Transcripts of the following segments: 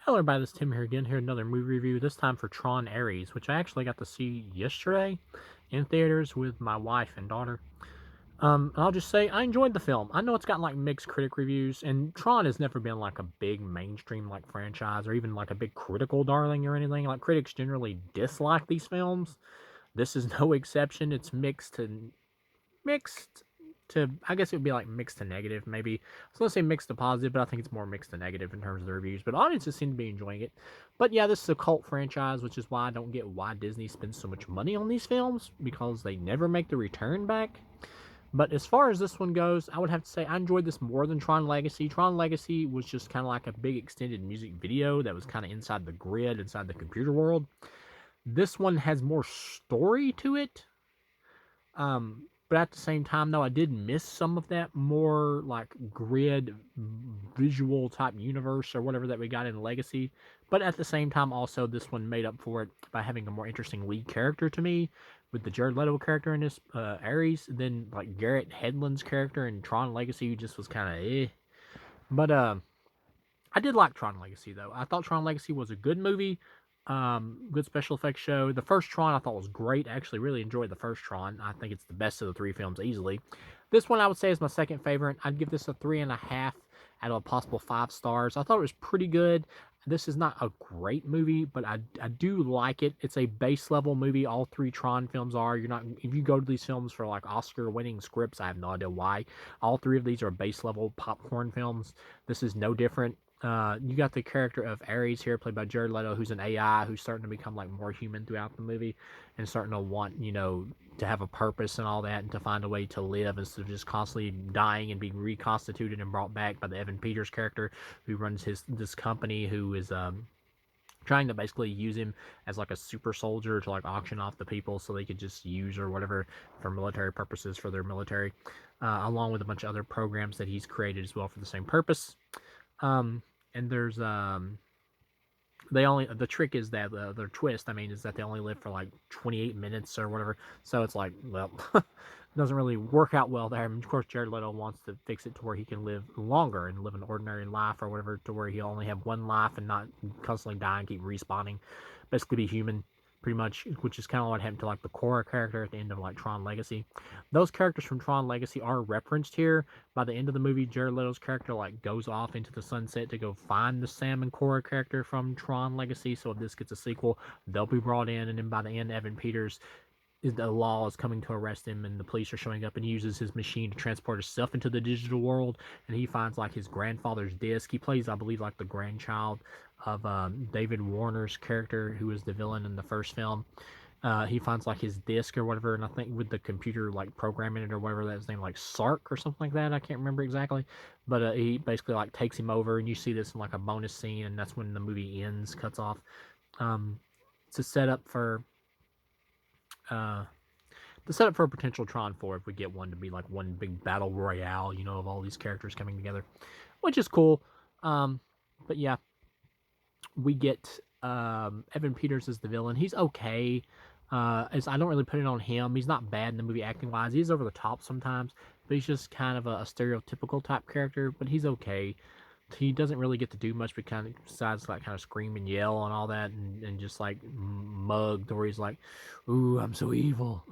Hello everybody, this is Tim here again, here another movie review, this time for Tron Ares, which I actually got to see yesterday in theaters with my wife and daughter. And I'll just say, I enjoyed the film. I know it's gotten like mixed critic reviews, and Tron has never been like a big mainstream like franchise or even like a big critical darling or anything. Like critics generally dislike these films. This is no exception. It's mixed to, I guess it would be like mixed to negative, maybe. So let's say mixed to positive, but I think it's more mixed to negative in terms of the reviews. But audiences seem to be enjoying it. But yeah, this is a cult franchise, which is why I don't get why Disney spends so much money on these films, because they never make the return back. But as far as this one goes, I would have to say I enjoyed this more than Tron Legacy. Tron Legacy was just kind of like a big extended music video that was kind of inside the grid, inside the computer world. This one has more story to it. But at the same time, though, I did miss some of that more like grid visual type universe or whatever that we got in Legacy. But at the same time, also, this one made up for it by having a more interesting lead character to me, with the Jared Leto character in this Ares, than like Garrett Hedlund's character in Tron Legacy, who just was kind of eh. But I did like Tron Legacy though. I thought Tron Legacy was a good movie. Good special effects show. The first Tron I thought was great. I actually really enjoyed the first Tron. I think it's the best of the three films easily. This one I would say is my second favorite. I'd give this a 3.5 out of a possible 5 stars. I thought it was pretty good. This is not a great movie, but I do like it. It's a base level movie. All three Tron films are. You're not, if you go to these films for like Oscar winning scripts, I have no idea why. All three of these are base level popcorn films. This is no different. You got the character of Ares here, played by Jared Leto, who's an AI who's starting to become like more human throughout the movie, and starting to want, to have a purpose and all that, and to find a way to live instead of just constantly dying and being reconstituted and brought back by the Evan Peters character, who runs this company, who is trying to basically use him as like a super soldier to like auction off the people so they could just use or whatever for military purposes for their military, along with a bunch of other programs that he's created as well for the same purpose. And there's they only, the trick is that their twist, I mean, is that they only live for like 28 minutes or whatever. So it's like, well, it doesn't really work out well there. I mean, of course, Jared Leto wants to fix it to where he can live longer and live an ordinary life or whatever, to where he'll only have one life and not constantly die and keep respawning, basically be human, pretty much, which is kind of what happened to like the Korra character at the end of like Tron Legacy. Those characters from Tron Legacy are referenced here. By the end of the movie, Jared Leto's character like goes off into the sunset to go find the Sam and Korra character from Tron Legacy. So if this gets a sequel, they'll be brought in, and then by the end, Evan Peters, the law is coming to arrest him, and the police are showing up, and he uses his machine to transport himself into the digital world, and he finds like his grandfather's disc. He plays, I believe, like the grandchild of David Warner's character, who is the villain in the first film. He finds like his disc or whatever, and I think with the computer like programming it or whatever that's named, like Sark or something like that. I can't remember exactly, but he basically like takes him over, and you see this in like a bonus scene, and that's when the movie ends, cuts off. It's a setup for the setup for a potential Tron 4, if we get one, to be like one big battle royale, of all these characters coming together, which is cool. But yeah, we get Evan Peters as the villain. He's okay. As I don't really put it on him. He's not bad in the movie acting wise. He's over the top sometimes, but he's just kind of a stereotypical type character. But he's okay. He doesn't really get to do much, but kind of besides like kind of scream and yell and all that, and just like mug, where he's like, "Ooh, I'm so evil."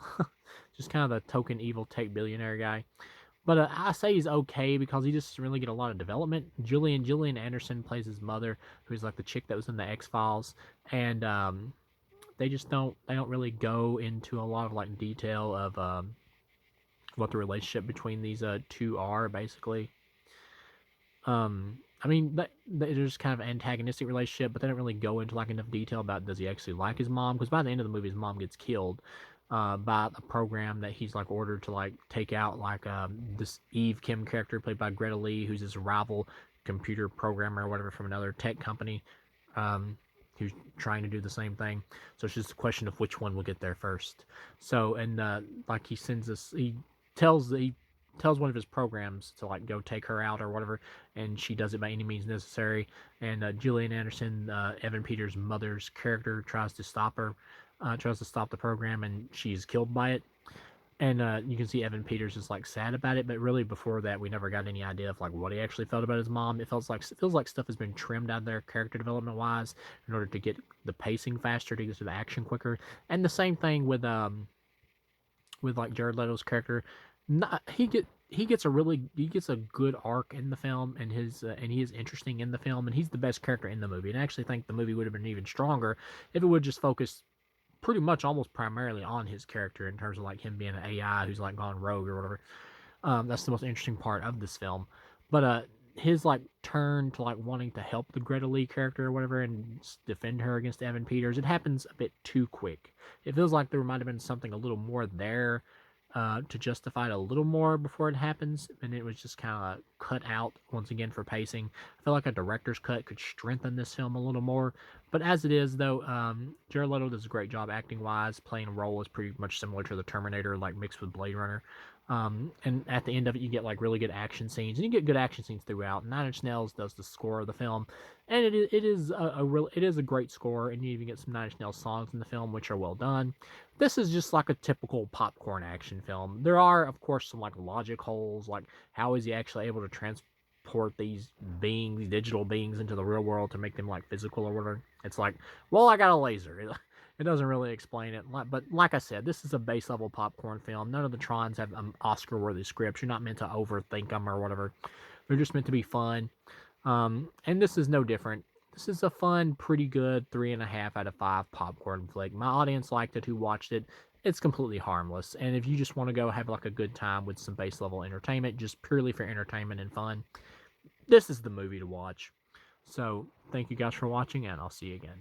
Just kind of the token evil tech billionaire guy. But I say he's okay because he just doesn't really get a lot of development. Gillian Anderson plays his mother, who's like the chick that was in the X-Files, and they don't really go into a lot of like detail of what the relationship between these two are, basically. I mean, there's kind of an antagonistic relationship, but they don't really go into like enough detail about does he actually like his mom, because by the end of the movie his mom gets killed by a program that he's like ordered to like take out, like this Eve Kim character played by Greta Lee, who's this rival computer programmer or whatever from another tech company, who's trying to do the same thing. So it's just a question of which one will get there first. So, and like he tells one of his programs to like go take her out or whatever, and she does it by any means necessary. And Gillian Anderson, Evan Peters' mother's character, tries to stop her, tries to stop the program, and she's killed by it. And you can see Evan Peters is like sad about it, but really before that, we never got any idea of like what he actually felt about his mom. It feels like stuff has been trimmed out there, character development wise, in order to get the pacing faster, to get to the action quicker. And the same thing with like Jared Leto's character. Not, he gets a good arc in the film, and he is interesting in the film, and he's the best character in the movie. And I actually think the movie would have been even stronger if it would just focus pretty much almost primarily on his character in terms of like him being an AI who's like gone rogue or whatever. That's the most interesting part of this film. But his like turn to like wanting to help the Greta Lee character or whatever and defend her against Evan Peters, it happens a bit too quick. It feels like there might have been something a little more there to justify it a little more before it happens, and it was just kind of cut out once again for pacing. I feel like a director's cut could strengthen this film a little more, but as it is, though, Jared Leto does a great job acting wise. Playing a role is pretty much similar to the Terminator, like mixed with Blade Runner. And at the end of it, you get like really good action scenes, and you get good action scenes throughout. Nine Inch Nails does the score of the film, and it is a great score, and you even get some Nine Inch Nails songs in the film, which are well done. This is just like a typical popcorn action film. There are, of course, some like logic holes, like how is he actually able to transport these beings, digital beings, into the real world to make them like physical or whatever. It's like, well, I got a laser. It doesn't really explain it, but like I said, this is a base level popcorn film. None of the Trons have Oscar worthy scripts. You're not meant to overthink them or whatever. They're just meant to be fun. And this is no different. This is a fun, pretty good 3.5 out of 5 popcorn flick. My audience liked it who watched it. It's completely harmless. And if you just want to go have like a good time with some base level entertainment, just purely for entertainment and fun, this is the movie to watch. So thank you guys for watching, and I'll see you again.